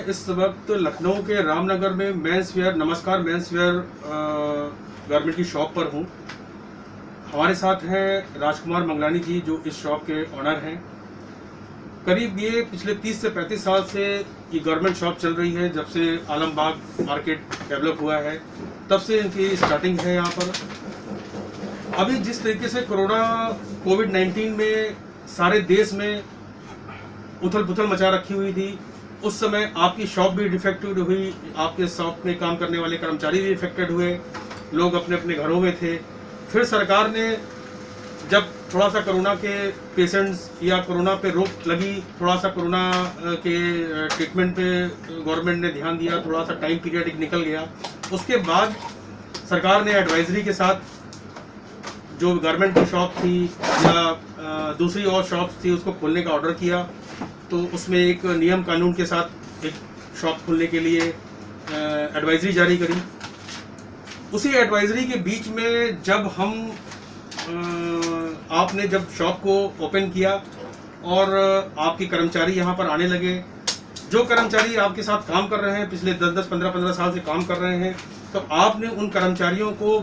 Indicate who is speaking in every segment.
Speaker 1: इस वक्त लखनऊ के रामनगर में मेंस वेयर नमस्कार मेंस वेयर गारमेंट की शॉप पर हूँ। हमारे साथ हैं राजकुमार मंगलानी जी, जो इस शॉप के ऑनर हैं। करीब ये पिछले 30 से 35 साल से ये गारमेंट शॉप चल रही है। जब से आलमबाग मार्केट डेवलप हुआ है तब से इनकी स्टार्टिंग है यहाँ पर। अभी जिस तरीके से कोविड-19 में सारे देश में उथल पुथल मचा रखी हुई थी, उस समय आपकी शॉप भी डिफेक्टेड हुई, आपके शॉप में काम करने वाले कर्मचारी भी इफेक्टेड हुए, लोग अपने अपने घरों में थे। फिर सरकार ने जब थोड़ा सा कोरोना के पेशेंट्स या कोरोना पे रोक लगी, थोड़ा सा कोरोना के ट्रीटमेंट पे गवर्नमेंट ने ध्यान दिया, थोड़ा सा टाइम पीरियड निकल गया। उसके बाद सरकार ने एडवाइजरी के साथ जो गारमेंट की शॉप थी या दूसरी और शॉप्स थी उसको खोलने का ऑर्डर किया। तो उसमें एक नियम कानून के साथ एक शॉप खोलने के लिए एडवाइजरी जारी करी। उसी एडवाइजरी के बीच में जब आपने जब शॉप को ओपन किया और आपके कर्मचारी यहाँ पर आने लगे, जो कर्मचारी आपके साथ काम कर रहे हैं, पिछले 10-10, 15-15 साल से काम कर रहे हैं, तो आपने उन कर्मचारियों को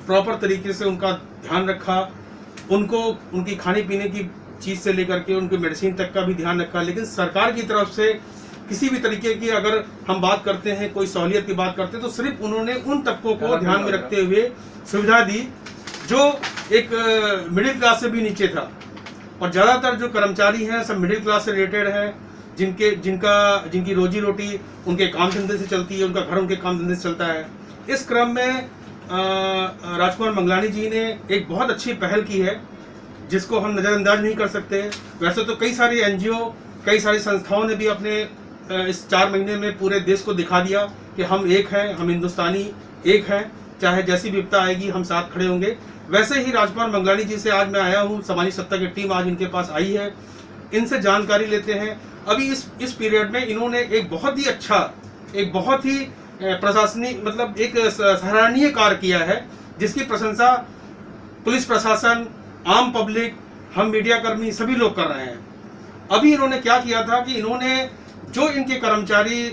Speaker 1: प्रॉपर तरीके से उनका ध्यान रखा, उनको उनकी खाने पीने की चीज़ से लेकर के उनकी मेडिसिन तक का भी ध्यान रखा। लेकिन सरकार की तरफ से किसी भी तरीके की अगर हम बात करते हैं, कोई सहूलियत की बात करते हैं, तो सिर्फ उन्होंने उन तबकों को ध्यान में रखते हुए सुविधा दी जो एक मिडिल क्लास से भी नीचे था। और ज़्यादातर जो कर्मचारी हैं सब मिडिल क्लास से रिलेटेड हैं, जिनकी रोजी रोटी उनके काम धंधे से चलती है, उनका घर उनके काम धंधे से चलता है। इस क्रम में राजकुमार मंगलानी जी ने एक बहुत अच्छी पहल की है जिसको हम नज़रअंदाज नहीं कर सकते। वैसे तो कई सारी एनजीओ, कई सारी संस्थाओं ने भी अपने इस 4 महीने में पूरे देश को दिखा दिया कि हम एक हैं, हम हिंदुस्तानी एक हैं, चाहे जैसी विपदा आएगी हम साथ खड़े होंगे। वैसे ही राजकुमार मंगलानी जी से आज मैं आया हूँ, सामाजिक सत्ता की टीम आज इनके पास आई है, इनसे जानकारी लेते हैं। अभी इस पीरियड में इन्होंने एक बहुत ही अच्छा, एक बहुत ही प्रशासनिक मतलब एक सराहनीय कार्य किया है, जिसकी प्रशंसा पुलिस प्रशासन, आम पब्लिक, हम मीडिया कर्मी सभी लोग कर रहे हैं। अभी इन्होंने क्या किया था कि इन्होंने जो इनके कर्मचारी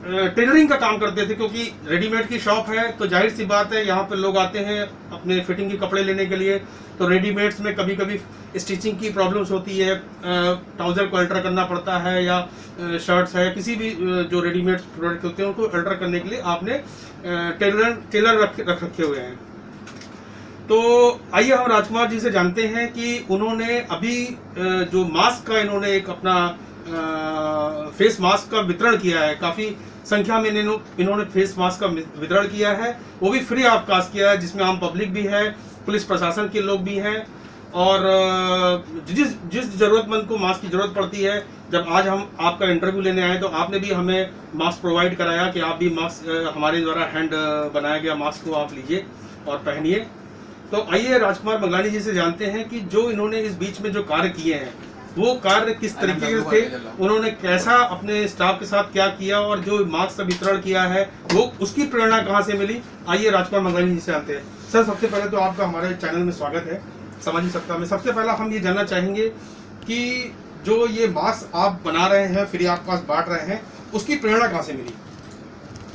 Speaker 1: टेलरिंग का काम करते थे, क्योंकि रेडीमेड की शॉप है तो जाहिर सी बात है यहाँ पे लोग आते हैं अपने फिटिंग के कपड़े लेने के लिए, तो रेडीमेड्स में कभी कभी स्टिचिंग की प्रॉब्लम्स होती है, ट्राउज़र को अल्टर करना पड़ता है या शर्ट्स है, किसी भी जो रेडीमेड प्रोडक्ट होते हैं उनको अल्टर करने के लिए आपने टेलर रख रखे हुए हैं। तो आइए हम राजकुमार जी से जानते हैं कि उन्होंने अभी जो मास्क का इन्होंने एक अपना फेस मास्क का वितरण किया है, काफ़ी संख्या में इन्होंने फेस मास्क का वितरण किया है, वो भी फ्री ऑफ कॉस्ट किया है, जिसमें आम पब्लिक भी है, पुलिस प्रशासन के लोग भी हैं और जिस ज़रूरतमंद को मास्क की ज़रूरत पड़ती है। जब आज हम आपका इंटरव्यू लेने आए तो आपने भी हमें मास्क प्रोवाइड कराया कि आप भी मास्क हमारे द्वारा हैंड बनाया गया मास्क को आप लीजिए और पहनिए। तो आइए राजकुमार मंगलानी जी से जानते हैं कि जो इन्होंने इस बीच में जो कार्य किए हैं वो कार्य किस तरीके से थे, उन्होंने कैसा अपने स्टाफ के साथ क्या किया और जो मास्क का वितरण किया है वो उसकी प्रेरणा कहाँ से मिली। आइए राजकुमार मंगलानी जी से जानते हैं। सर, सबसे पहले तो आपका हमारे चैनल में स्वागत है सामाजिक सत्ता में। सबसे पहला हम ये जानना चाहेंगे कि जो ये मास्क आप बना रहे हैं, फ्री ऑफ कॉस्ट बांट रहे हैं, उसकी प्रेरणा कहाँ से मिली?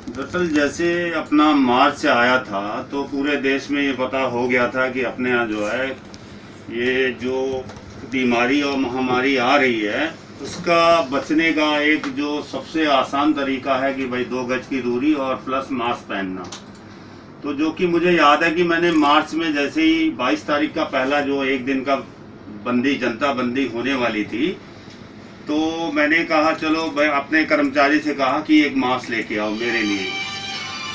Speaker 2: दरअसल जैसे अपना मार्च से आया था तो पूरे देश में ये पता हो गया था कि अपने यहाँ जो है ये जो बीमारी और महामारी आ रही है उसका बचने का एक जो सबसे आसान तरीका है कि भाई 2 गज की दूरी और प्लस मास्क पहनना। तो जो कि मुझे याद है कि मैंने मार्च में जैसे ही 22 तारीख का पहला जो एक दिन का जनता बंदी होने वाली थी, तो मैंने कहा चलो भाई अपने कर्मचारी से कहा कि एक मास्क लेके आओ मेरे लिए।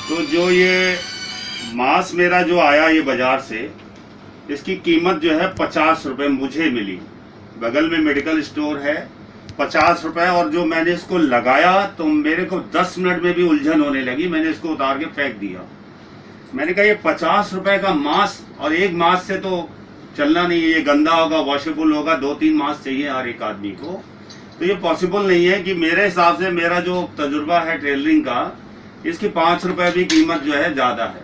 Speaker 2: तो जो ये मास्क मेरा जो आया ये बाज़ार से, इसकी कीमत जो है 50 रुपये मुझे मिली। बगल में मेडिकल स्टोर है, 50 रुपये। और जो मैंने इसको लगाया तो मेरे को 10 मिनट में भी उलझन होने लगी, मैंने इसको उतार के फेंक दिया। मैंने कहा ये 50 रुपये का मास्क, और एक मास्क से तो चलना नहीं है, ये गंदा होगा, वॉशेबल होगा, 2-3 मास्क चाहिए हर एक आदमी को। तो ये पॉसिबल नहीं है कि मेरे हिसाब से मेरा जो तजुर्बा है टेलरिंग का, इसकी 5 रुपये भी कीमत जो है ज़्यादा है।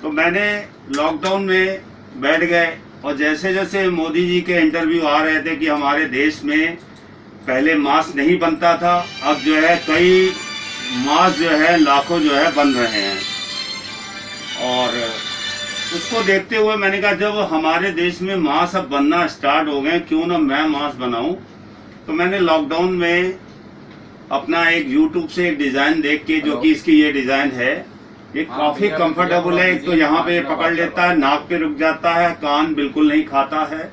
Speaker 2: तो मैंने लॉकडाउन में बैठ गए और जैसे जैसे मोदी जी के इंटरव्यू आ रहे थे कि हमारे देश में पहले मास्क नहीं बनता था, अब जो है कई मास्क जो है लाखों जो है बन रहे हैं। और उसको देखते हुए मैंने कहा जब हमारे देश में मास्क अब बनना स्टार्ट हो गए, क्यों ना मैं मास्क बनाऊं। तो मैंने लॉकडाउन में अपना एक YouTube से एक डिजाइन देख के, जो कि इसकी ये डिजाइन है, ये काफी कंफर्टेबल है। एक तो यहाँ पे पकड़ लेता है, नाक पे रुक जाता है, कान बिल्कुल नहीं खाता है।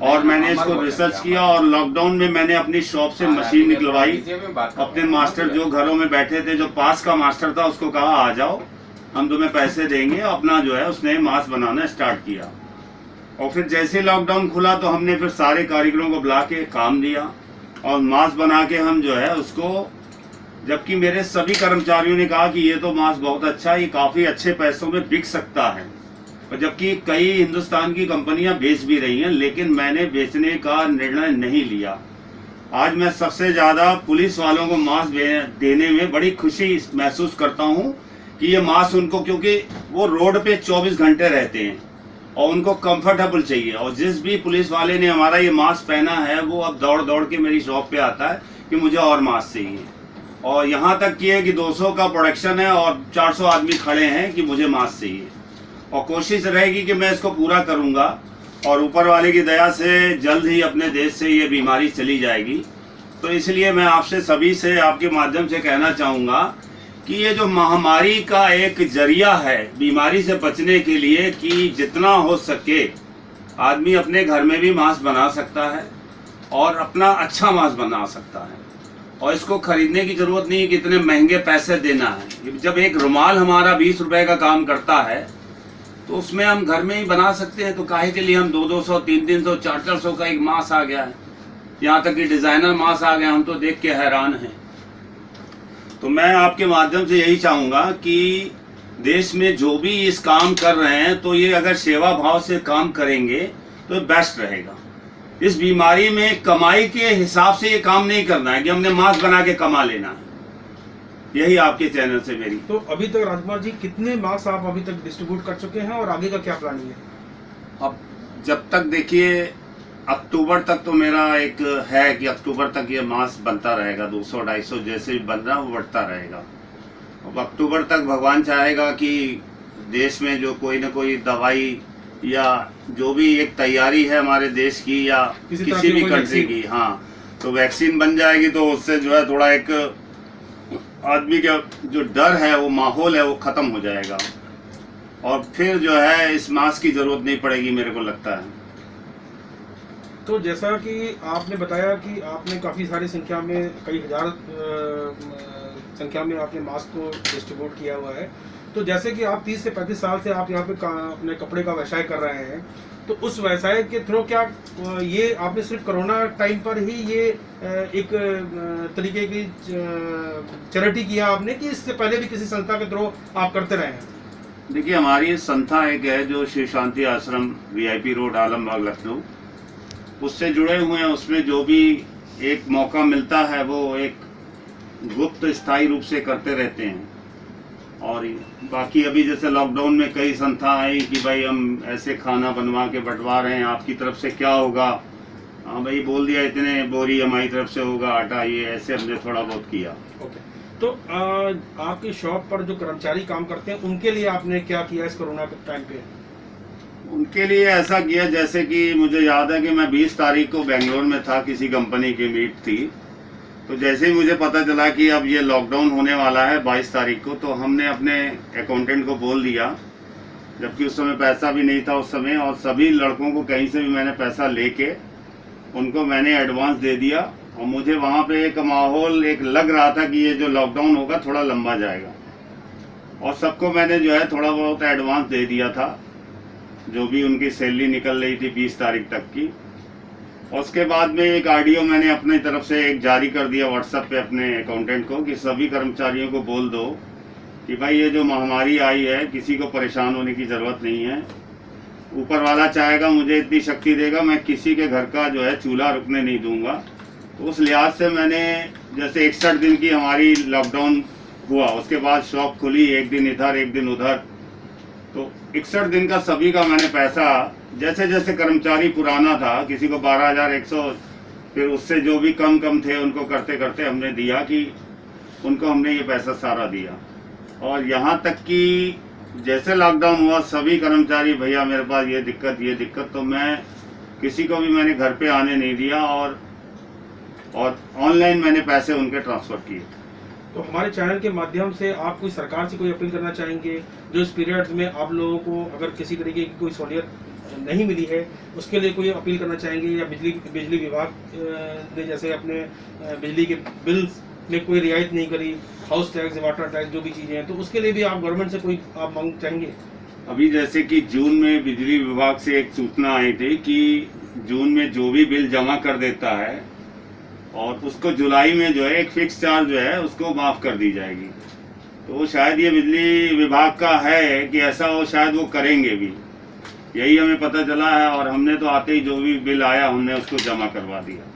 Speaker 2: और मैंने इसको रिसर्च किया और लॉकडाउन में मैंने अपनी शॉप से मशीन निकलवाई। अपने मास्टर जो घरों में बैठे थे, जो पास का मास्टर था, उसको कहा आ जाओ, हम तुम्हें पैसे देंगे। अपना जो है उसने मास्क बनाना स्टार्ट किया। और फिर जैसे लॉकडाउन खुला तो हमने फिर सारे कारीगरों को बुला के काम दिया और मास्क बना के हम जो है उसको, जबकि मेरे सभी कर्मचारियों ने कहा कि ये तो मास्क बहुत अच्छा है, ये काफी अच्छे पैसों में बिक सकता है, और जबकि कई हिंदुस्तान की कंपनियां बेच भी रही हैं, लेकिन मैंने बेचने का निर्णय नहीं लिया। आज मैं सबसे ज्यादा पुलिस वालों को मास्क देने में बड़ी खुशी महसूस करता हूं कि ये मास्क उनको, क्योंकि वो रोड पे 24 घंटे रहते हैं और उनको कंफर्टेबल चाहिए। और जिस भी पुलिस वाले ने हमारा ये मास्क पहना है, वो अब दौड़ दौड़ के मेरी शॉप पे आता है कि मुझे और मास्क चाहिए। और यहाँ तक किए कि 200 का प्रोडक्शन है और 400 आदमी खड़े हैं कि मुझे मास्क चाहिए। और कोशिश रहेगी कि मैं इसको पूरा करूँगा और ऊपर वाले की दया से जल्द ही अपने देश से ये बीमारी चली जाएगी। तो इसलिए मैं आपसे सभी से, आपके माध्यम से कहना चाहूँगा कि ये जो महामारी का एक जरिया है बीमारी से बचने के लिए, कि जितना हो सके आदमी अपने घर में भी मास्क बना सकता है और अपना अच्छा मास्क बना सकता है। और इसको खरीदने की जरूरत नहीं है कि इतने महंगे पैसे देना है। जब एक रुमाल हमारा 20 रुपए का काम करता है तो उसमें हम घर में ही बना सकते हैं। तो काहे के लिए हम 200, 300, 400 का एक मास्क आ गया है, यहाँ तक कि डिजाइनर मास्क आ गया, हम तो देख के हैरान हैं। तो मैं आपके माध्यम से यही चाहूँगा कि देश में जो भी इस काम कर रहे हैं, तो ये अगर सेवा भाव से काम करेंगे तो बेस्ट रहेगा। इस बीमारी में कमाई के हिसाब से ये काम नहीं करना है कि हमने मास्क बना के कमा लेना है। यही आपके चैनल से मेरी।
Speaker 1: तो अभी तक राजकुमार जी कितने मास्क आप अभी तक डिस्ट्रीब्यूट कर चुके हैं और आगे का क्या प्लानिंग है?
Speaker 2: अब जब तक देखिए अक्टूबर तक तो मेरा एक है कि अक्टूबर तक ये मास्क बनता रहेगा, 200-250 जैसे भी बन रहा वो बढ़ता रहेगा। अब अक्टूबर तक भगवान चाहेगा कि देश में जो कोई न कोई दवाई या जो भी एक तैयारी है हमारे देश की या किसी भी कंट्री की, हाँ, तो वैक्सीन बन जाएगी तो उससे जो है थोड़ा एक आदमी का जो डर है, वो माहौल है, वो खत्म हो जाएगा और फिर जो है इस मास्क की जरूरत नहीं पड़ेगी, मेरे को लगता है।
Speaker 1: तो जैसा कि आपने बताया कि आपने काफ़ी सारी संख्या में, कई हजार संख्या में आपने मास्क को डिस्ट्रीब्यूट किया हुआ है। तो जैसे कि आप 30 से 35 साल से आप यहाँ पे अपने कपड़े का व्यवसाय कर रहे हैं, तो उस व्यवसाय के थ्रू क्या ये आपने सिर्फ कोरोना टाइम पर ही ये एक तरीके की चैरिटी किया आपने, कि इससे पहले भी किसी संस्था के थ्रू आप करते रहे हैं?
Speaker 2: देखिए, हमारी संस्था एक है जो शिव शांति आश्रम, VIP रोड, आलमबाग, लखनऊ, उससे जुड़े हुए हैं। उसमें जो भी एक मौका मिलता है वो एक गुप्त स्थायी रूप से करते रहते हैं। और बाकी अभी जैसे लॉकडाउन में कई संस्था आई कि भाई हम ऐसे खाना बनवा के बंटवा रहे हैं, आपकी तरफ से क्या होगा? हाँ भाई, बोल दिया इतने बोरी हमारी तरफ से होगा आटा, ये ऐसे हमने थोड़ा बहुत किया।
Speaker 1: ओके। तो आपकी शॉप पर जो कर्मचारी काम करते हैं उनके लिए आपने क्या किया इस कोरोना के टाइम पे?
Speaker 2: उनके लिए ऐसा किया, जैसे कि मुझे याद है कि मैं 20 तारीख को बेंगलोर में था, किसी कंपनी की मीट थी। तो जैसे ही मुझे पता चला कि अब ये लॉकडाउन होने वाला है 22 तारीख को, तो हमने अपने अकाउंटेंट को बोल दिया, जबकि उस समय पैसा भी नहीं था उस समय, और सभी लड़कों को कहीं से भी मैंने पैसा लेके उनको मैंने एडवांस दे दिया। और मुझे वहाँ पे एक माहौल एक लग रहा था कि ये जो लॉकडाउन होगा थोड़ा लंबा जाएगा, और सबको मैंने जो है थोड़ा बहुत एडवांस दे दिया था, जो भी उनकी सैलरी निकल रही थी 20 तारीख तक की। उसके बाद में एक ऑडियो मैंने अपनी तरफ से एक जारी कर दिया व्हाट्सएप पे अपने अकाउंटेंट को कि सभी कर्मचारियों को बोल दो कि भाई ये जो महामारी आई है, किसी को परेशान होने की ज़रूरत नहीं है। ऊपर वाला चाहेगा, मुझे इतनी शक्ति देगा, मैं किसी के घर का जो है चूल्हा रुकने नहीं दूंगा। तो उस लिहाज से मैंने, जैसे 61 दिन की हमारी लॉकडाउन हुआ, उसके बाद शॉप खुली, एक दिन इधर एक दिन उधर, तो 61 दिन का सभी का मैंने पैसा, जैसे जैसे कर्मचारी पुराना था, किसी को 12,100 फिर उससे जो भी कम थे उनको करते करते हमने दिया कि उनको हमने ये पैसा सारा दिया। और यहाँ तक कि जैसे लॉकडाउन हुआ सभी कर्मचारी भैया मेरे पास ये दिक्कत, तो मैं किसी को भी मैंने घर पे आने नहीं दिया और ऑनलाइन मैंने पैसे उनके ट्रांसफ़र किए।
Speaker 1: तो हमारे चैनल के माध्यम से आप कोई सरकार से कोई अपील करना चाहेंगे जो इस पीरियड में आप लोगों को अगर किसी तरीके की कोई सहूलियत नहीं मिली है उसके लिए कोई अपील करना चाहेंगे, या बिजली विभाग ने जैसे अपने बिजली के बिल में कोई रियायत नहीं करी, हाउस टैक्स, वाटर टैक्स जो भी चीज़ें हैं, तो उसके लिए भी आप गवर्नमेंट से कोई आप मांग चाहेंगे?
Speaker 2: अभी जैसे कि जून में बिजली विभाग से एक सूचना आई थी कि जून में जो भी बिल जमा कर देता है और उसको जुलाई में जो है एक फिक्स चार्ज जो है उसको माफ़ कर दी जाएगी। तो शायद ये बिजली विभाग का है कि ऐसा हो, शायद वो करेंगे भी, यही हमें पता चला है। और हमने तो आते ही जो भी बिल आया हमने उसको जमा करवा दिया।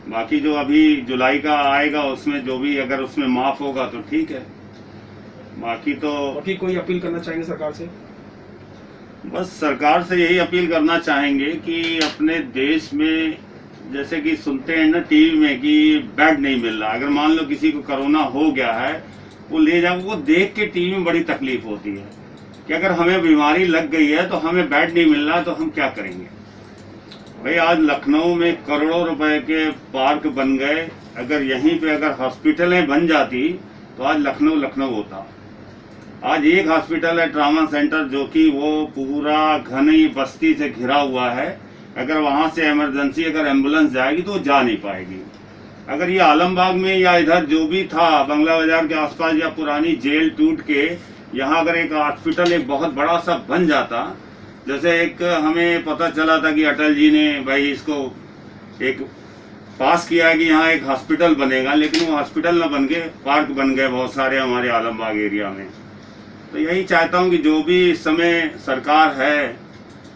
Speaker 2: बाकी जो अभी जुलाई का आएगा उसमें जो भी अगर उसमें माफ़ होगा तो ठीक है, बाकी
Speaker 1: कोई अपील करना चाहेंगे सरकार से?
Speaker 2: बस सरकार से यही अपील करना चाहेंगे कि अपने देश में जैसे कि सुनते हैं ना टीवी में कि बेड नहीं मिल रहा, अगर मान लो किसी को कोरोना हो गया है वो ले जाओ, वो देख के टीवी में बड़ी तकलीफ होती है कि अगर हमें बीमारी लग गई है तो हमें बेड नहीं मिल रहा तो हम क्या करेंगे। भाई आज लखनऊ में करोड़ों रुपए के पार्क बन गए, अगर यहीं पे अगर हॉस्पिटलें बन जाती तो आज लखनऊ होता। आज एक हॉस्पिटल है ट्रामा सेंटर जो कि वो पूरा घनी बस्ती से घिरा हुआ है, अगर वहाँ से इमरजेंसी अगर एम्बुलेंस जाएगी तो वो जा नहीं पाएगी। अगर ये आलमबाग में या इधर जो भी था बंगला बाजार के आसपास या पुरानी जेल टूट के यहाँ अगर एक हॉस्पिटल एक बहुत बड़ा सा बन जाता, जैसे एक हमें पता चला था कि अटल जी ने भाई इसको एक पास किया है कि यहाँ एक हॉस्पिटल बनेगा, लेकिन वो हॉस्पिटल न बन के पार्क बन गए बहुत सारे हमारे आलमबाग एरिया में। तो यही चाहता हूँ कि जो भी इस समय सरकार है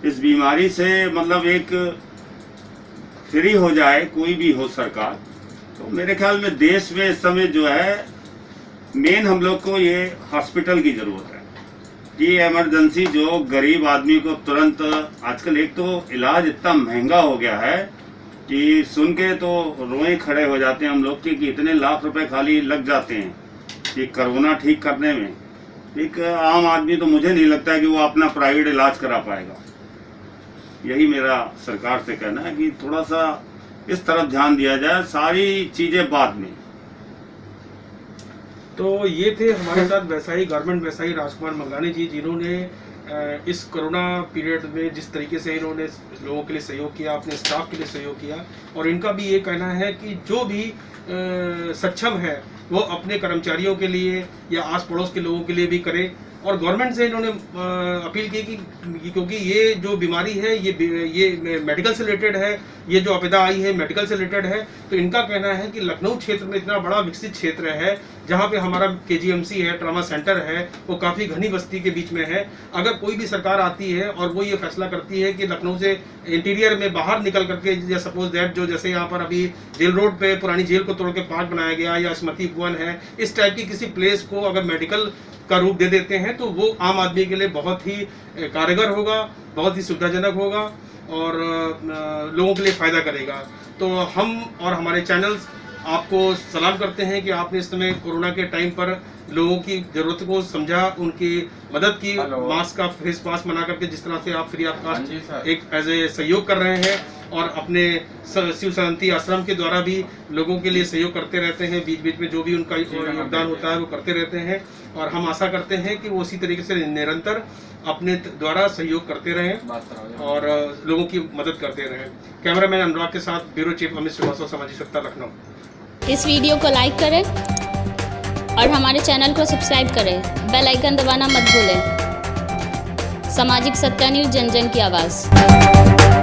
Speaker 2: इस बीमारी से मतलब एक फ्री हो जाए, कोई भी हो सरकार। तो मेरे ख्याल में देश में इस समय जो है मेन हम लोग को ये हॉस्पिटल की ज़रूरत है कि इमरजेंसी जो गरीब आदमी को तुरंत, आजकल एक तो इलाज इतना महंगा हो गया है कि सुन के तो रोए खड़े हो जाते हैं हम लोग कि इतने लाख रुपए खाली लग जाते हैं कि कोरोना ठीक करने में। एक आम आदमी तो मुझे नहीं लगता है कि वो अपना प्राइवेट इलाज करा पाएगा। यही मेरा सरकार से कहना है कि थोड़ा सा इस तरफ ध्यान दिया जाए, सारी चीजें बाद में।
Speaker 1: तो ये थे हमारे साथ गवर्नमेंट व्यवसायी राजकुमार मंगलानी जी, जिन्होंने इस कोरोना पीरियड में जिस तरीके से इन्होंने लोगों के लिए सहयोग किया, अपने स्टाफ के लिए सहयोग किया, और इनका भी ये कहना है कि जो भी सक्षम है वो अपने कर्मचारियों के लिए या आस पड़ोस के लोगों के लिए भी करे। और गवर्नमेंट से इन्होंने अपील की कि क्योंकि ये जो बीमारी है ये मेडिकल से रिलेटेड है, ये जो आपदा आई है मेडिकल से रिलेटेड है, तो इनका कहना है कि लखनऊ क्षेत्र में इतना बड़ा विकसित क्षेत्र है जहाँ पे हमारा KGMC है, ट्रामा सेंटर है, वो काफ़ी घनी बस्ती के बीच में है। अगर कोई भी सरकार आती है और वो ये फैसला करती है कि लखनऊ से इंटीरियर में बाहर निकल करके, या सपोज दैट जो जैसे यहाँ पर अभी जेल रोड पे पुरानी जेल को तोड़ के पार्क बनाया गया या स्मृति भवन है, इस टाइप की किसी प्लेस को अगर मेडिकल का रूप दे देते हैं तो वो आम आदमी के लिए बहुत ही कारगर होगा, बहुत ही सुविधाजनक होगा और लोगों के लिए फ़ायदा करेगा। तो हम और हमारे चैनल्स आपको सलाम करते हैं कि आपने इस समय कोरोना के टाइम पर लोगों की ज़रूरत को समझा, उनकी मदद की, मास्क का फेस मास्क बना करके जिस तरह से आप फ्री ऑफ कास्ट एक एज ए सहयोग कर रहे हैं, और अपने शिव शांति आश्रम के द्वारा भी लोगों के लिए सहयोग करते रहते हैं, बीच बीच में जो भी उनका योगदान होता है वो करते रहते हैं। और हम आशा करते हैं कि वो उसी तरीके से निरंतर अपने द्वारा सहयोग करते रहें और लोगों की मदद करते रहें। कैमरामैन अनुराग के साथ ब्यूरो चीफ अमित श्रीवास्तव, सामाजिक सत्ता, लखनऊ।
Speaker 3: इस वीडियो को लाइक करें और हमारे चैनल को सब्सक्राइब करें, बेल आइकन दबाना मत भूलें। सामाजिक सत्ता न्यूज़, जन जन की आवाज़।